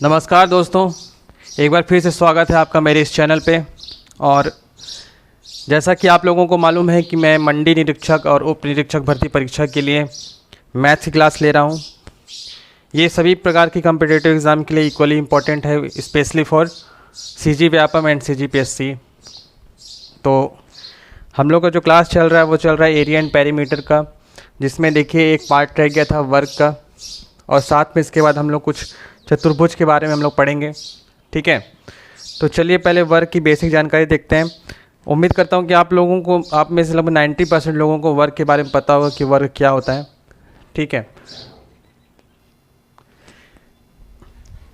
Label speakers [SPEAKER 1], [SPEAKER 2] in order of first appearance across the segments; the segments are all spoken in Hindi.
[SPEAKER 1] नमस्कार दोस्तों, एक बार फिर से स्वागत है आपका मेरे इस चैनल पे। और जैसा कि आप लोगों को मालूम है कि मैं मंडी निरीक्षक और उप निरीक्षक भर्ती परीक्षा के लिए मैथ्स की क्लास ले रहा हूँ। ये सभी प्रकार की कॉम्पिटिटिव एग्ज़ाम के लिए इक्वली इम्पॉर्टेंट है, specially for CG Vyapam and CGPSC। तो हम लोग का जो क्लास चल रहा है वो चल रहा है एरिया एंड पेरीमीटर का, जिसमें देखिए एक पार्ट रह गया था वर्क का, और साथ में इसके बाद हम लोग कुछ चतुर्भुज के बारे में हम लोग पढ़ेंगे। ठीक है, तो चलिए पहले वर्क की बेसिक जानकारी देखते हैं। उम्मीद करता हूँ कि आप में से लगभग 90% लोगों को वर्क के बारे में पता होगा कि वर्क क्या होता है। ठीक है,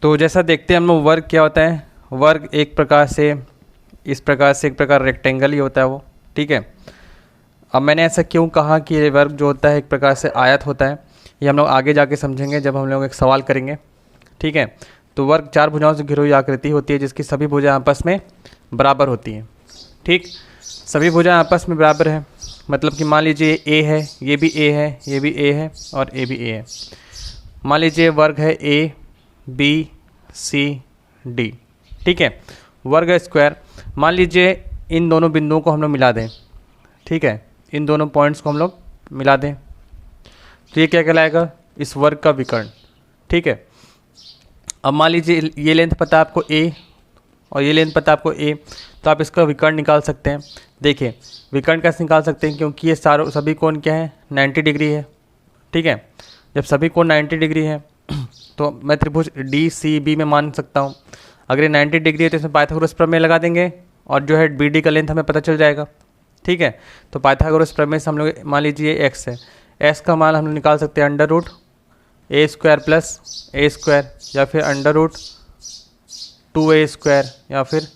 [SPEAKER 1] तो जैसा देखते हैं हम लोग वर्क क्या होता है। वर्क एक प्रकार रेक्टेंगल ही होता है वो। ठीक है, अब मैंने ऐसा क्यों कहा कि ये वर्क जो होता है एक प्रकार से आयत होता है, ये हम लोग आगे जाके समझेंगे जब हम लोग एक सवाल करेंगे। ठीक है, तो वर्क 4 भुजाओं से घिरी हुई आकृति होती है जिसकी सभी भुजाएं आपस में बराबर होती हैं। ठीक, सभी भुजाएं आपस में बराबर है, मतलब कि मान लीजिए ए है, ये भी ए है, ये भी ए है और ए भी ए है। मान लीजिए वर्ग है ABCD। ठीक है, वर्ग है स्क्वायर। मान लीजिए इन दोनों बिंदुओं को हम लोग मिला दें। ठीक है, इन दोनों पॉइंट्स को हम लोग मिला दें तो ये क्या कहलाएगा, इस वर्ग का विकर्ण। ठीक है, अब मान लीजिए ये लेंथ पता है आपको A और ये लेंथ पता है आपको A, तो आप इसका विकर्ण निकाल सकते हैं। देखिए विकर्ण कैसे निकाल सकते हैं, क्योंकि ये सभी कोण क्या है, 90 डिग्री है। ठीक है, जब सभी कोण 90 डिग्री है तो मैं त्रिभुज DCB में मान सकता हूँ। अगर ये 90 डिग्री है तो इसमें पाइथागोरस प्रमेय लगा देंगे और जो है BD का लेंथ हमें पता चल जाएगा। ठीक है, तो पाइथागोरस प्रमेय से हम लोग मान लीजिए x है, x का मान हम लोग निकाल सकते हैं √A² + A² या फिर √2A² या फिर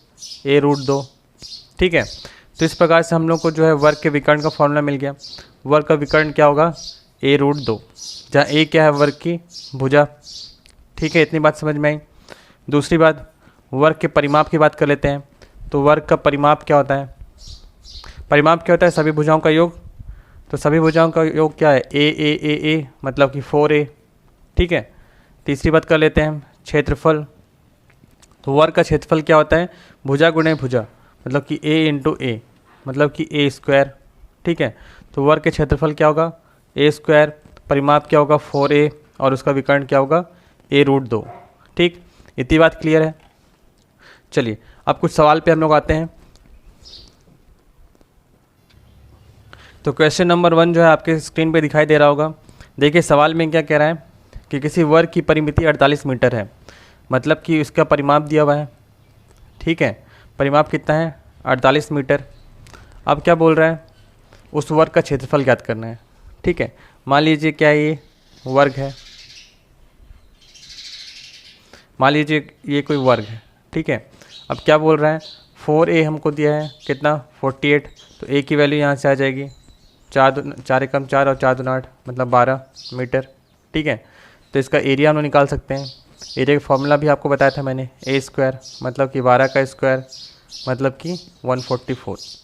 [SPEAKER 1] A√2। ठीक है, तो इस प्रकार से हम लोग को जो है वर्ग के विकर्ण का फॉर्मूला मिल गया। वर्ग का विकर्ण क्या होगा, A√2, जहाँ A क्या है, वर्ग की भुजा। ठीक है, इतनी बात समझ में आई। दूसरी बात, वर्ग के परिमाप की बात कर लेते हैं। तो वर्ग का परिमाप क्या होता है, परिमाप क्या होता है, सभी भुजाओं का योग। तो सभी भुजाओं का योग क्या है, A मतलब कि 4A। ठीक है, तीसरी बात कर लेते हैं क्षेत्रफल। तो वर्ग का क्षेत्रफल क्या होता है, भुजा गुणे भुजा, मतलब कि A × A मतलब कि A²। ठीक है, तो वर्ग के क्षेत्रफल क्या होगा, A²। परिमाप क्या होगा, 4A, और उसका विकर्ण क्या होगा, A√2। ठीक, इतनी बात क्लियर है। चलिए अब कुछ सवाल पे हम लोग आते हैं। तो क्वेश्चन नंबर 1 जो है आपके स्क्रीन पे दिखाई दे रहा होगा। देखिए सवाल में क्या कह रहा है कि किसी वर्ग की परिमिति 48 मीटर है, मतलब कि इसका परिमाप दिया हुआ है। ठीक है, परिमाप कितना है, 48 मीटर। अब क्या बोल रहा है, उस वर्ग का क्षेत्रफल ज्ञात करना है। ठीक है, मान लीजिए क्या ये वर्ग है, मान लीजिए ये कोई वर्ग है। ठीक है, अब क्या बोल रहा है, 4A हमको दिया है कितना, 48। तो A की वैल्यू यहाँ से आ जाएगी 4 एकम 4 और 4 दूनी 8 मतलब 12 मीटर। ठीक है, तो इसका एरिया हम लोग निकाल सकते हैं। एरिया का फॉर्मूला भी आपको बताया था मैंने, A² मतलब कि 12 का स्क्वायर मतलब कि 144।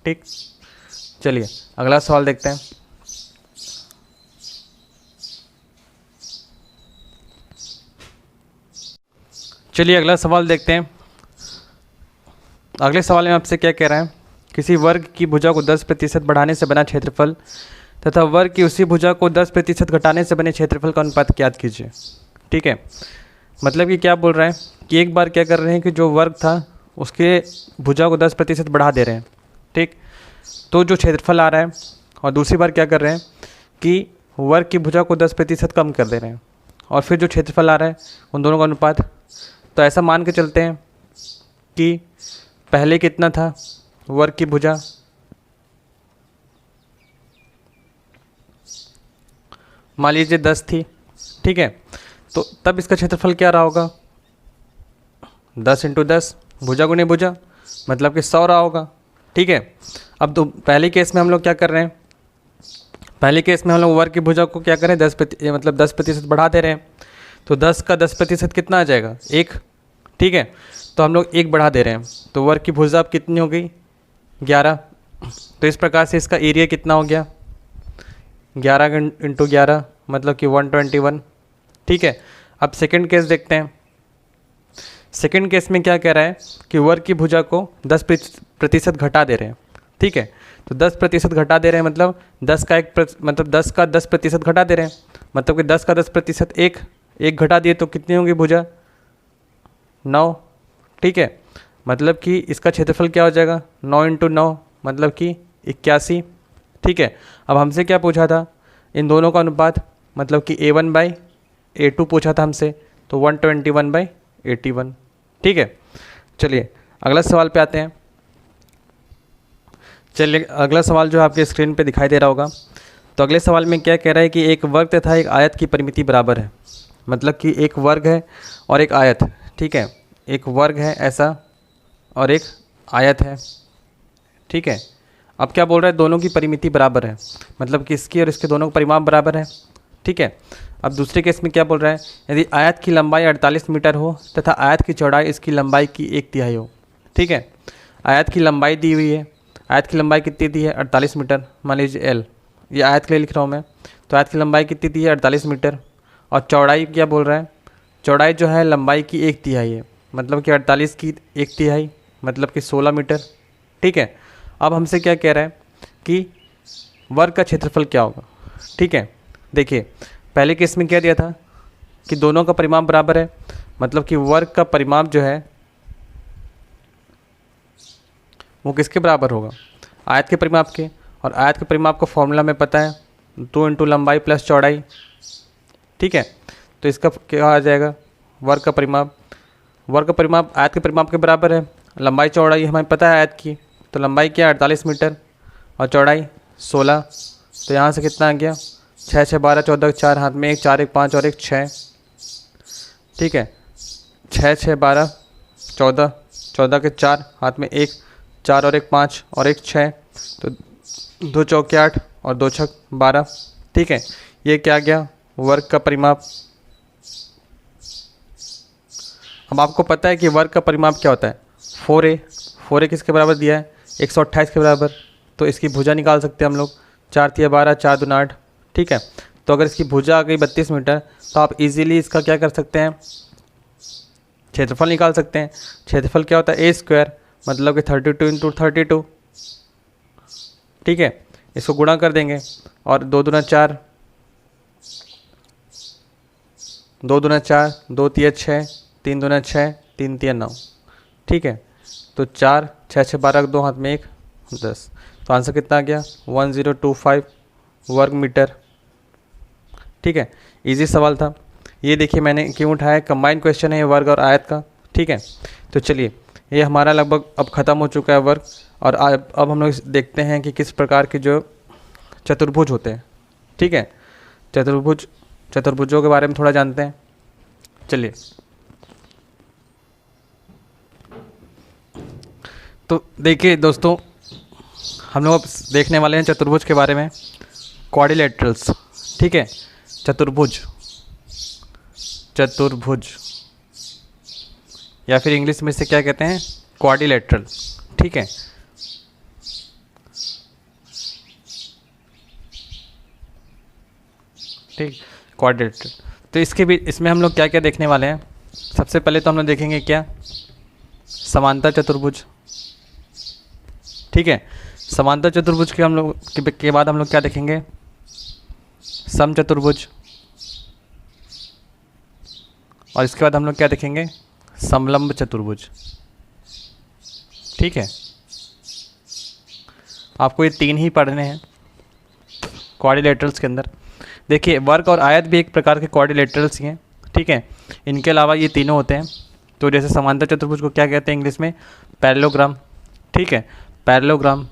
[SPEAKER 1] ठीक, चलिए अगला सवाल देखते हैं। चलिए अगला सवाल देखते हैं। अगले सवाल में आपसे क्या कह रहा है, किसी वर्ग की भुजा को 10% बढ़ाने से बना क्षेत्रफल तथा वर्ग की उसी भुजा को 10% घटाने से बने क्षेत्रफल का अनुपात ज्ञात कीजिए। ठीक है, मतलब कि क्या बोल रहा है कि एक बार क्या कर रहे हैं कि जो वर्ग था उसके भुजा को 10% बढ़ा दे रहे हैं। ठीक, तो जो क्षेत्रफल आ रहा है, और दूसरी बार क्या कर रहे हैं कि वर्ग की भुजा को 10% कम कर दे रहे हैं, और फिर जो क्षेत्रफल आ रहा है उन दोनों का अनुपात। तो ऐसा मान के चलते हैं कि पहले कितना था वर्ग की भुजा, मान लीजिए 10 थी। ठीक है, तो तब इसका क्षेत्रफल क्या रहा होगा, 10 × 10 भुजा गुणे भुजा मतलब कि 100 रहा होगा। ठीक है, अब तो पहले केस में हम लोग क्या कर रहे हैं, पहले केस में हम लोग वर्ग की भुजा को क्या करें, 10% बढ़ा दे रहे हैं। तो 10 का 10% कितना आ जाएगा, 1। ठीक है, तो हम लोग 1 बढ़ा दे रहे हैं, तो वर्ग की भुजा अब कितनी हो गई, 11। तो इस प्रकार से इसका एरिया कितना हो गया, 11 × 11 मतलब कि 121। ठीक है, अब सेकंड केस देखते हैं। सेकंड केस में क्या कह रहा है कि वर्ग की भुजा को 10% घटा दे रहे हैं, ठीक है। तो 10% घटा दे रहे हैं मतलब 10 का 10% घटा दे रहे हैं, मतलब कि 10 का 10% एक घटा दिए तो कितनी होगी भुजा 9, ठीक है। मतलब कि इसका क्षेत्रफल क्या हो जाएगा 9 × 9 मतलब कि 81, ठीक है। अब हमसे क्या पूछा था इन दोनों का अनुपात, मतलब कि A1/A2 पूछा था हमसे, तो 121/81, ठीक है। चलिए अगला सवाल पे आते हैं। चलिए अगला सवाल जो आपके स्क्रीन पे दिखाई दे रहा होगा, तो अगले सवाल में क्या कह रहा है कि एक वर्ग तथा एक आयत की परिमिति बराबर है। मतलब कि एक वर्ग है और एक आयत, ठीक है। एक वर्ग है ऐसा और एक आयत है, ठीक है। अब क्या बोल रहा है दोनों की परिमिति बराबर है, मतलब कि इसकी और इसके दोनों का परिमाप बराबर है, ठीक है। अब दूसरे केस में क्या बोल रहा है, यदि आयत की लंबाई 48 मीटर हो तथा आयत की चौड़ाई इसकी लंबाई की 1/3 हो, ठीक है। आयत की लंबाई दी हुई है, आयत की लंबाई कितनी दी है 48 मीटर, मान लीजिए L, ये आयत के लिए लिख रहा हूँ मैं। तो आयत की लंबाई कितनी दी है 48 मीटर, और चौड़ाई क्या बोल रहा है, चौड़ाई जो है लंबाई की 1/3 है, मतलब कि 48 की 1/3 मतलब कि 16 मीटर, ठीक है। अब हमसे क्या कह रहा है कि वर्ग का क्षेत्रफल क्या होगा, ठीक है। देखिए पहले केस में क्या दिया था कि दोनों का परिमाप बराबर है, मतलब कि वर्ग का परिमाप जो है वो किसके बराबर होगा, आयत के परिमाप के। और आयत के परिमाप का फॉर्मूला में पता है 2 × लंबाई प्लस चौड़ाई, ठीक है। तो इसका क्या आ जाएगा वर्ग का परिमाप, वर्ग का परिमाप आयत के परिमाप के बराबर है। लंबाई चौड़ाई हमें पता है आयत की, तो लंबाई क्या 48 मीटर और चौड़ाई 16, तो यहाँ से कितना आ गया 6 × 6 = 12, 14 के 4 हाथ में 1, 4 × 1 = 5 और 1 = 6, ठीक है। 6 × 6 = 12, 14, 14 के 4 हाथ में 1, 4 और 1 = 5 और 1 = 6, तो 2 चौके 8 और 2 छक 12, ठीक है। ये क्या गया वर्ग का परिमाप। अब आपको पता है कि वर्ग का परिमाप क्या होता है 4a, 4a किसके बराबर दिया है 128 के बराबर, तो इसकी भुजा निकाल सकते हैं हम लोग, 4 × 3 = 12, 4 × 2 = 8, ठीक है। तो अगर इसकी भुजा आ गई 32 मीटर तो आप इजीली इसका क्या कर सकते हैं क्षेत्रफल निकाल सकते हैं। क्षेत्रफल क्या होता है A², मतलब कि 32 × 32, ठीक है। इसको गुणा कर देंगे और 2 × 2 = 4, 2 × 2 = 4, 2 × 3 = 6, 3 × 2 = 6, 3 × 3 = 9, ठीक है। तो 4, 6 × 6 = 12, 2 हाथ में 1, 10, तो आंसर कितना आ गया 1025 वर्ग मीटर, ठीक है। इजी सवाल था ये, देखिए मैंने क्यों उठाया, कंबाइंड क्वेश्चन है ये वर्ग और आयत का, ठीक है। तो चलिए ये हमारा लगभग अब ख़त्म हो चुका है वर्ग, और अब हम लोग देखते हैं कि किस प्रकार के जो चतुर्भुज होते हैं, ठीक है। चतुर्भुजों के बारे में थोड़ा जानते हैं। चलिए तो देखिए दोस्तों, हम लोग अब देखने वाले हैं चतुर्भुज के बारे में, क्वाड्रिलेटरल्स, ठीक है। चतुर्भुज या फिर इंग्लिश में से क्या कहते हैं क्वाड्रिलेटरल, ठीक है। ठीक क्वाड्रिलेटरल, तो इसमें हम लोग क्या क्या देखने वाले हैं। सबसे पहले तो हम लोग देखेंगे क्या समांतर चतुर्भुज, ठीक है। समांतर चतुर्भुज के हम लोग के बाद हम लोग क्या देखेंगे समचतुर्भुज, और इसके बाद हम लोग क्या देखेंगे समलंब चतुर्भुज, ठीक है। आपको ये 3 ही पढ़ने हैं क्वाड्रिलेटरल्स के अंदर। देखिए वर्ग और आयत भी एक प्रकार के क्वाड्रिलेटरल्स ही हैं, ठीक है। इनके अलावा ये तीनों होते हैं। तो जैसे समांतर चतुर्भुज को क्या कहते हैं इंग्लिश में पैरेललोग्राम, ठीक है, पैरेललोग्राम।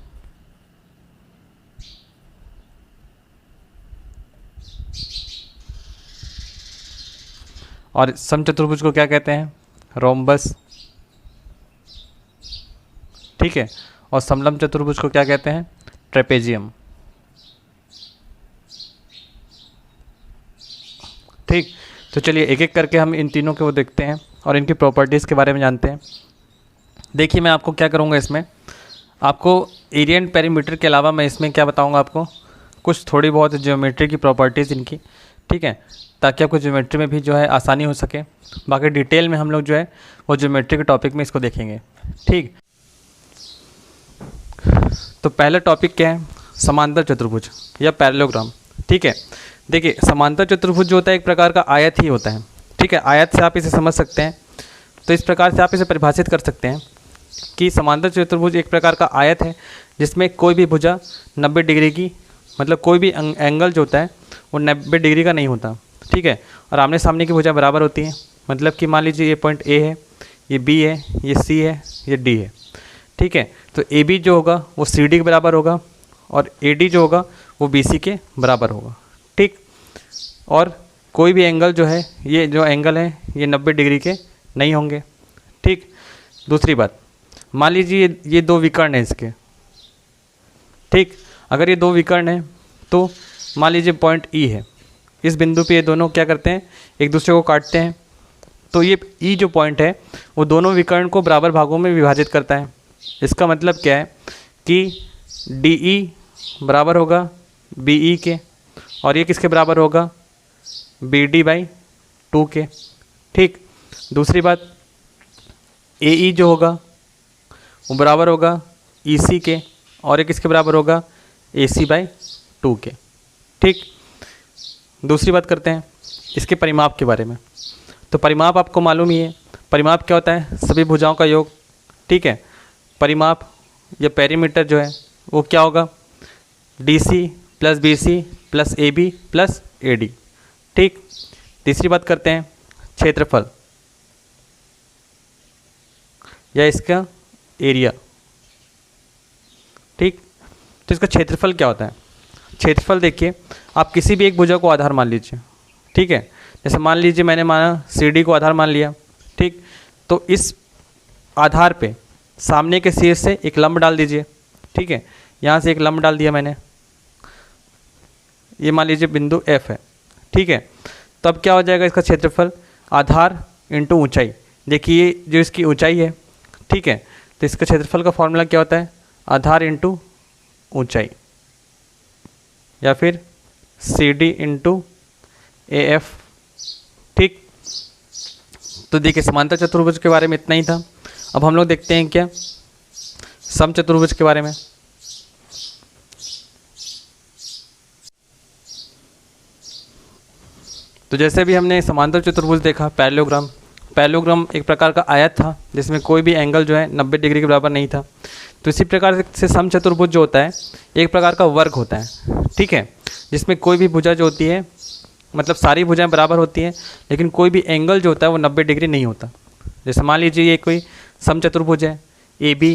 [SPEAKER 1] और समचतुर्भुज को क्या कहते हैं रोम्बस, ठीक है। और समलंब चतुर्भुज को क्या कहते हैं ट्रेपेजियम, ठीक। तो चलिए एक एक करके हम इन तीनों के वो देखते हैं और इनकी प्रॉपर्टीज़ के बारे में जानते हैं। देखिए मैं आपको क्या करूँगा, इसमें आपको एरिया एंड पेरीमीटर के अलावा मैं इसमें क्या बताऊँगा आपको कुछ थोड़ी बहुत ज्योमेट्री की प्रॉपर्टीज़ इनकी, ठीक है। ताकि आपको ज्योमेट्री में भी जो है आसानी हो सके। बाकी डिटेल में हम लोग जो है वो ज्योमेट्री के टॉपिक में इसको देखेंगे। ठीक, तो पहला टॉपिक क्या है, समांतर चतुर्भुज या पैरेललोग्राम। ठीक है, देखिए समांतर चतुर्भुज जो होता है एक प्रकार का आयत ही होता है। ठीक है, आयत से आप इसे समझ सकते हैं। तो इस प्रकार से आप इसे परिभाषित कर सकते हैं कि समांतर चतुर्भुज एक प्रकार का आयत है जिसमें कोई भी भुजा 90 डिग्री की, मतलब कोई भी एंगल जो होता है वो 90 डिग्री का नहीं होता। ठीक है, और आमने सामने की भुजा बराबर होती है। मतलब कि मान लीजिए ये पॉइंट ए है, ये बी है, ये सी है, ये डी है। ठीक है, तो ए बी जो होगा वो सी डी के बराबर होगा और ए डी जो होगा वो बी सी के बराबर होगा। ठीक, और कोई भी एंगल जो है, ये जो एंगल है ये 90 डिग्री के नहीं होंगे। ठीक, दूसरी बात, मान लीजिए ये दो विकर्ण हैं इसके। ठीक, अगर ये दो विकर्ण हैं तो मान लीजिए पॉइंट ई है, इस बिंदु पे ये दोनों क्या करते हैं, एक दूसरे को काटते हैं। तो ये ई जो पॉइंट है वो दोनों विकर्ण को बराबर भागों में विभाजित करता है। इसका मतलब क्या है कि डी ई बराबर होगा बी ई के, और ये किसके बराबर होगा, बी डी बाई 2 के। ठीक, दूसरी बात, ए ई जो होगा वो बराबर होगा ई सी के, और ये किसके बराबर होगा, ए सी बाई 2 के। ठीक, दूसरी बात करते हैं इसके परिमाप के बारे में। तो परिमाप आपको मालूम ही है, परिमाप क्या होता है, सभी भुजाओं का योग। ठीक है, परिमाप या पेरीमीटर जो है वो क्या होगा, D C plus B C plus A B plus A D. ठीक, तीसरी बात करते हैं क्षेत्रफल या इसका एरिया। ठीक, तो इसका क्षेत्रफल क्या होता है, क्षेत्रफल देखिए आप किसी भी एक भुजा को आधार मान लीजिए। ठीक है, जैसे मान लीजिए मैंने माना सी डी को आधार मान लिया। ठीक, तो इस आधार पे सामने के शीर्ष से एक लंब डाल दीजिए। ठीक है, यहाँ से एक लंब डाल दिया मैंने, ये मान लीजिए बिंदु F है। ठीक है, तो अब क्या हो जाएगा इसका क्षेत्रफल, आधार इंटू ऊंचाई। देखिए जो इसकी ऊंचाई है, ठीक है, तो इसका क्षेत्रफल का फॉर्मूला क्या होता है, आधार इंटू ऊंचाई, या फिर C D into A F. ठीक, तो देखिए समांतर चतुर्भुज के बारे में इतना ही था। अब हम लोग देखते हैं क्या समचतुर्भुज के बारे में। तो जैसे भी हमने समांतर चतुर्भुज देखा, पैरेललोग्राम, पैरेललोग्राम एक प्रकार का आयत था जिसमें कोई भी एंगल जो है 90 डिग्री के बराबर नहीं था। तो इसी प्रकार से समचतुर्भुज जो होता है एक प्रकार का वर्ग होता है। ठीक है, जिसमें कोई भी भुजा जो होती है, मतलब सारी भुजाएं बराबर होती हैं, लेकिन कोई भी एंगल जो होता है वो 90 डिग्री नहीं होता। जैसे मान लीजिए ये कोई समचतुर्भुज है ए बी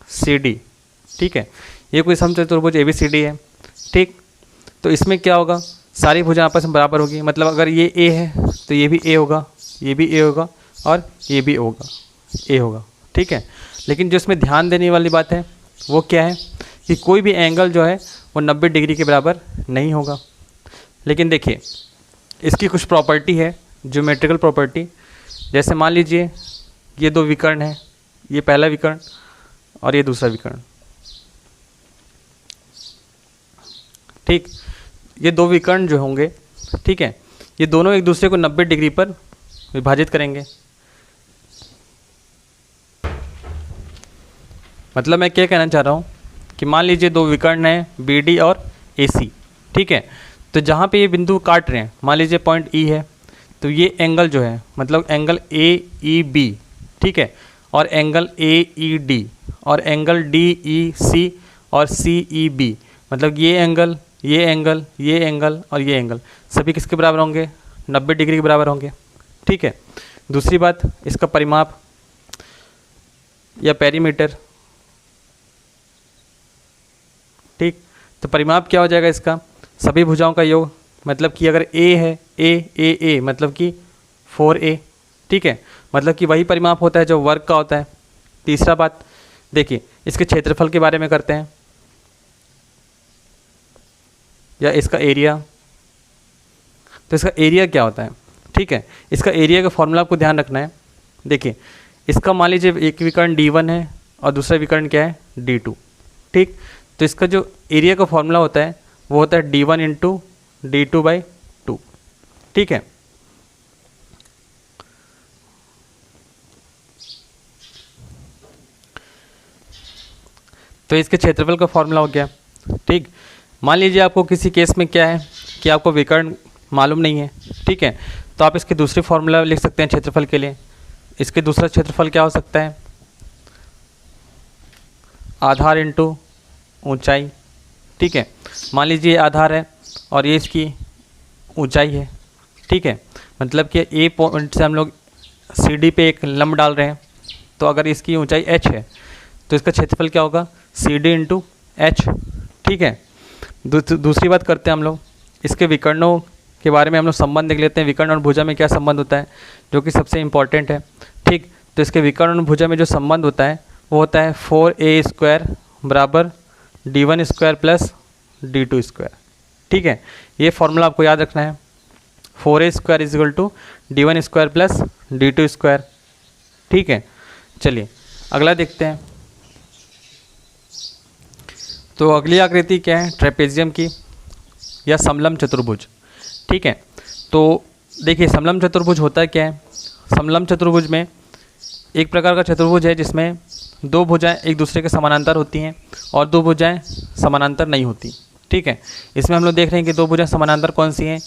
[SPEAKER 1] सी डी। ठीक है, ये कोई समचतुर्भुज ए बी सी डी है। ठीक, तो इसमें क्या होगा, सारी भुजाएं आपस में बराबर होगी। मतलब अगर ये ए है तो ये भी ए होगा, ये भी ए होगा, और ये भी होगा ए होगा। ठीक है, लेकिन जो इसमें ध्यान देने वाली बात है वो क्या है कि कोई भी एंगल जो है वो 90 डिग्री के बराबर नहीं होगा। लेकिन देखिए इसकी कुछ प्रॉपर्टी है, ज्योमेट्रिकल प्रॉपर्टी। जैसे मान लीजिए ये दो विकर्ण हैं, ये पहला विकर्ण और ये दूसरा विकर्ण। ठीक, ये दो विकर्ण जो होंगे, ठीक है, ये दोनों एक दूसरे को 90 डिग्री पर विभाजित करेंगे। मतलब मैं क्या कहना चाह रहा हूँ कि मान लीजिए दो विकर्ण हैं बी डी और ए सी। ठीक है, तो जहाँ पे ये बिंदु काट रहे हैं, मान लीजिए पॉइंट ई है, तो ये एंगल जो है मतलब एंगल ए ई बी, ठीक है, और एंगल ए ई डी, और एंगल डी ई सी और सी ई बी, मतलब ये एंगल, ये एंगल, ये एंगल और ये एंगल सभी किसके बराबर होंगे, 90 डिग्री के बराबर होंगे। ठीक है, दूसरी बात, इसका परिमाप या पेरीमीटर। ठीक, तो परिमाप क्या हो जाएगा इसका, सभी भुजाओं का योग। मतलब कि अगर ए है, ए मतलब कि 4a। ठीक है, मतलब कि वही परिमाप होता है जो वर्ग का होता है। तीसरा बात देखिए, इसके क्षेत्रफल के बारे में करते हैं, या इसका एरिया। तो इसका एरिया क्या होता है, ठीक है, इसका एरिया का फॉर्मूला आपको ध्यान रखना है। देखिए इसका मान लीजिए एक विकर्ण D1 है और दूसरा विकर्ण क्या है D2। ठीक, तो इसका जो एरिया का फॉर्मूला होता है वो होता है D1 इंटू D2 बाई 2। ठीक है। तो इसके क्षेत्रफल का फॉर्मूला हो गया। ठीक, मान लीजिए आपको किसी केस में क्या है कि आपको विकर्ण मालूम नहीं है, ठीक है, तो आप इसके दूसरी फॉर्मूला लिख सकते हैं क्षेत्रफल के लिए। इसके दूसरा क्षेत्रफल क्या हो सकता है, आधार इंटू ऊंचाई। ठीक है, मान लीजिए ये आधार है और ये इसकी ऊंचाई है। ठीक है, मतलब कि ए पॉइंट से हम लोग सी डी पे एक लंब डाल रहे हैं, तो अगर इसकी ऊंचाई h है तो इसका क्षेत्रफल क्या होगा, सी डी इंटू एच। ठीक है, दूसरी बात करते हैं हम लोग, इसके विकर्णों के बारे में हम लोग संबंध देख लेते हैं। विकर्ण और भुजा में क्या संबंध होता है, जो कि सबसे इम्पॉर्टेंट है। ठीक, तो इसके विकर्ण और भुजा में जो संबंध होता है वो होता है 4a² बराबर d1² प्लस d2²। ठीक है, ये फॉर्मूला आपको याद रखना है, 4a² is equal to d1² plus d2²। ठीक है, चलिए अगला देखते हैं। तो अगली आकृति क्या है, ट्रेपेजियम की या समलंब चतुर्भुज। ठीक है, तो देखिए समलंब चतुर्भुज होता है क्या है, समलंब चतुर्भुज में एक प्रकार का चतुर्भुज है जिसमें दो भुजाएं एक दूसरे के समानांतर होती हैं और दो भुजाएं समानांतर नहीं होती। ठीक है, इसमें हम लोग देख रहे हैं कि दो भुजाएं समानांतर कौन सी हैं,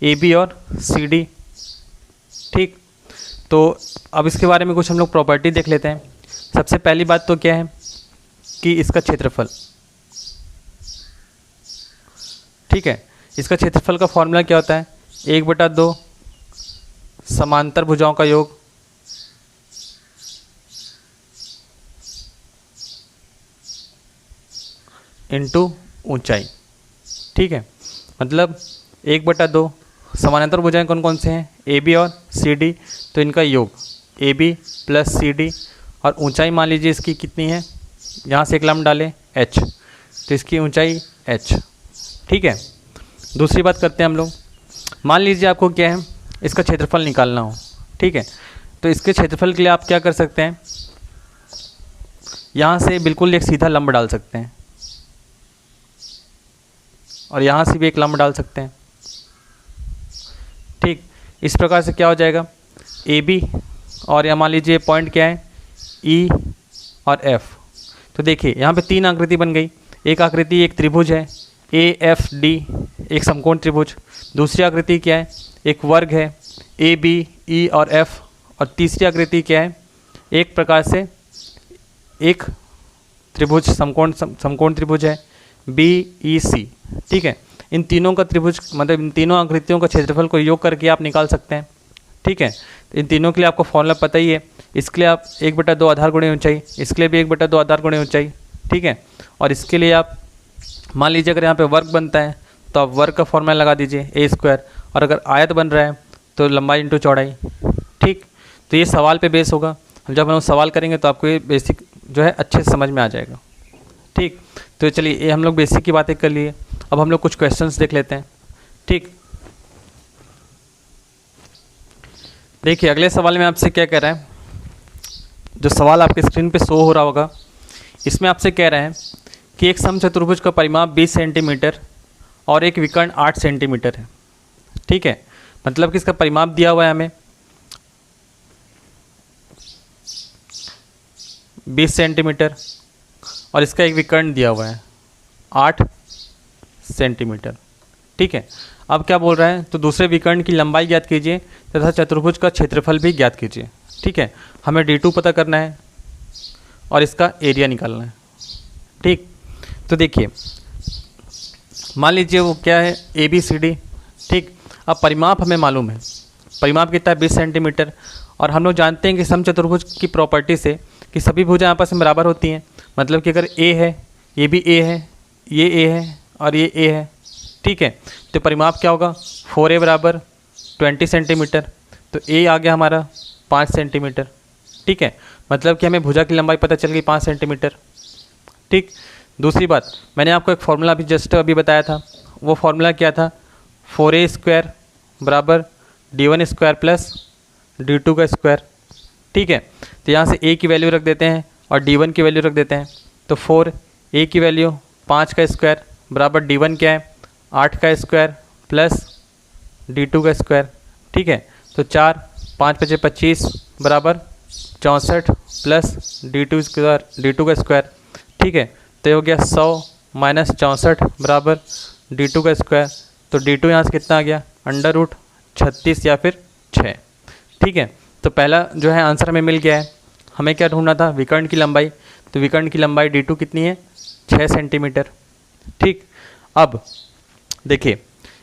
[SPEAKER 1] ए बी और सी डी। ठीक, तो अब इसके बारे में कुछ हम लोग प्रॉपर्टी देख लेते हैं। सबसे पहली बात तो क्या है कि इसका क्षेत्रफल। ठीक है, इसका क्षेत्रफल का फॉर्मूला क्या होता है, 1/2 समांतर भुजाओं का योग इंटू ऊंचाई। ठीक है, मतलब 1/2 समानांतर भुजाएं कौन कौन से हैं, ए बी और सी डी, तो इनका योग A B plus C D, और ऊंचाई मान लीजिए इसकी कितनी है, यहाँ से एक लंब डालें h, तो इसकी ऊंचाई h। ठीक है, दूसरी बात करते हैं हम लोग, मान लीजिए आपको क्या है, इसका क्षेत्रफल निकालना हो। ठीक है, तो इसके क्षेत्रफल के लिए आप क्या कर सकते हैं, यहाँ से बिल्कुल एक सीधा लंब डाल सकते हैं और यहाँ से भी एक लंब डाल सकते हैं। ठीक, इस प्रकार से क्या हो जाएगा, ए बी और यहाँ मान लीजिए पॉइंट क्या है, ई और एफ। तो देखिए यहाँ पे तीन आकृति बन गई। एक आकृति एक त्रिभुज है ए एफ डी, एक समकोण त्रिभुज। दूसरी आकृति क्या है, एक वर्ग है ए बी ई और एफ। और तीसरी आकृति क्या है, एक प्रकार से एक त्रिभुज समकोण त्रिभुज है बी ई सी। ठीक है, इन तीनों का त्रिभुज मतलब इन तीनों आकृतियों का क्षेत्रफल को योग करके आप निकाल सकते हैं। ठीक है, इन तीनों के लिए आपको फॉर्मूला पता ही है। इसके लिए आप 1/2 आधार गुणे ऊंचाई, इसके लिए भी 1/2 आधार गुणे ऊंचाई। ठीक है, और इसके लिए आप मान लीजिए अगर यहाँ पे वर्ग बनता है तो आप वर्ग का फॉर्मूला लगा दीजिए a², और अगर आयत बन रहा है तो लंबाई इंटू चौड़ाई। ठीक, तो ये सवाल पे बेस होगा, जब हम सवाल करेंगे तो आपको ये बेसिक जो है अच्छे से समझ में आ जाएगा। ठीक, तो चलिए ये हम लोग बेसिक की बातें कर लिए, अब हम लोग कुछ क्वेश्चंस देख लेते हैं। ठीक, देखिए अगले सवाल में आपसे क्या कह रहा है, जो सवाल आपके स्क्रीन पे शो हो रहा होगा, इसमें आपसे कह रहे हैं कि एक समचतुर्भुज का परिमाप 20 सेंटीमीटर और एक विकर्ण 8 सेंटीमीटर है। ठीक है, मतलब कि इसका परिमाप दिया हुआ है हमें 20 सेंटीमीटर और इसका एक विकर्ण दिया हुआ है 8 सेंटीमीटर। ठीक है, अब क्या बोल रहा है, तो दूसरे विकर्ण की लंबाई ज्ञात कीजिए तथा चतुर्भुज का क्षेत्रफल भी ज्ञात कीजिए। ठीक है, हमें D2 पता करना है और इसका एरिया निकालना है। ठीक, तो देखिए मान लीजिए वो क्या है ए बी सी डी। ठीक, अब परिमाप हमें मालूम है, परिमाप कितना है 20 सेंटीमीटर, और हम लोग जानते हैं कि समचतुर्भुज की प्रॉपर्टी से कि सभी भुजाएं आपस में बराबर होती हैं। मतलब कि अगर ए है, ये भी ए है, ये ए है और ये ए है। ठीक है, तो परिमाप क्या होगा, 4a बराबर 20 सेंटीमीटर, तो ए आ गया हमारा 5 सेंटीमीटर। ठीक है, मतलब कि हमें भुजा की लंबाई पता चल गई 5 सेंटीमीटर। ठीक, दूसरी बात, मैंने आपको एक फॉर्मूला अभी जस्ट अभी बताया था, वो फॉर्मूला क्या था, 4a² बराबर d1² प्लस d2²। ठीक है, तो यहाँ से a की वैल्यू रख देते हैं और d1 की वैल्यू रख देते हैं। तो 4a की वैल्यू 5 का स्क्वायर बराबर d1 क्या है 8 का स्क्वायर प्लस d2 का स्क्वायर। ठीक है। तो 4 5 5 25 बराबर 64 प्लस D2 का स्क्वायर, ठीक है। तो ये हो गया 100 माइनस 64 बराबर D2 का स्क्वायर। तो D2 यहाँ से कितना आ गया, √36 या फिर 6, ठीक है। तो पहला जो है आंसर हमें मिल गया है। हमें क्या ढूंढना था, विकर्ण की लंबाई। तो विकर्ण की लंबाई D2 कितनी है, 6 सेंटीमीटर, ठीक। अब देखिए,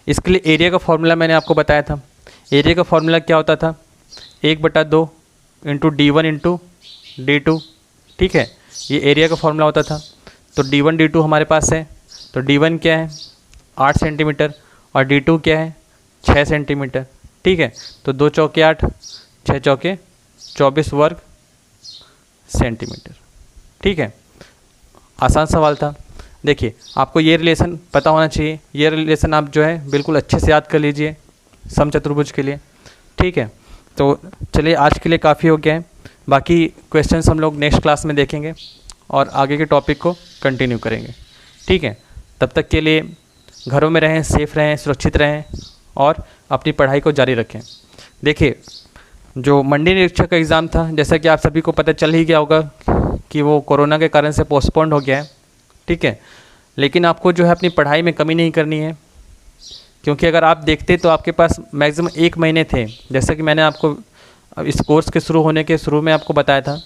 [SPEAKER 1] इसके लिए एरिया का फॉर्मूला मैंने आपको बताया था। एरिया का फॉर्मूला क्या होता था, 1/2 इंटू D1 इंटू D2, ठीक है। ये एरिया का फॉर्मूला होता था। तो D1 D2 हमारे पास है। तो D1 क्या है, 8 सेंटीमीटर, और D2 क्या है, 6 सेंटीमीटर, ठीक है। तो 2 चौके 8, 6 चौके 24 वर्ग सेंटीमीटर, ठीक है। आसान सवाल था। देखिए, आपको ये रिलेशन पता होना चाहिए। ये रिलेशन आप जो है बिल्कुल अच्छे से याद कर लीजिए समचतुर्भुज के लिए, ठीक है। तो चलिए, आज के लिए काफ़ी हो गया है। बाकी क्वेश्चंस हम लोग नेक्स्ट क्लास में देखेंगे और आगे के टॉपिक को कंटिन्यू करेंगे, ठीक है। तब तक के लिए घरों में रहें, सेफ रहें, सुरक्षित रहें और अपनी पढ़ाई को जारी रखें। देखिए, जो मंडी निरीक्षक का एग्ज़ाम था, जैसा कि आप सभी को पता चल ही गया होगा कि वो कोरोना के कारण से पोस्टपोन्ड हो गया है, ठीक है। लेकिन आपको जो है अपनी पढ़ाई में कमी नहीं करनी है, क्योंकि अगर आप देखते तो आपके पास मैक्सिमम 1 महीने थे। जैसा कि मैंने आपको इस कोर्स के शुरू होने के शुरू में आपको बताया था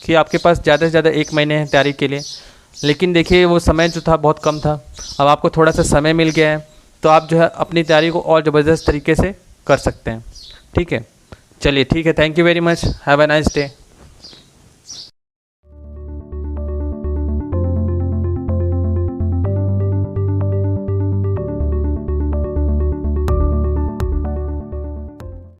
[SPEAKER 1] कि आपके पास ज़्यादा से ज़्यादा 1 महीने हैं तैयारी के लिए। लेकिन देखिए, वो समय जो था बहुत कम था। अब आपको थोड़ा सा समय मिल गया है, तो आप जो है अपनी तैयारी को और ज़बरदस्त तरीके से कर सकते हैं, ठीक है। चलिए, ठीक है। Thank you very much. Have a nice day.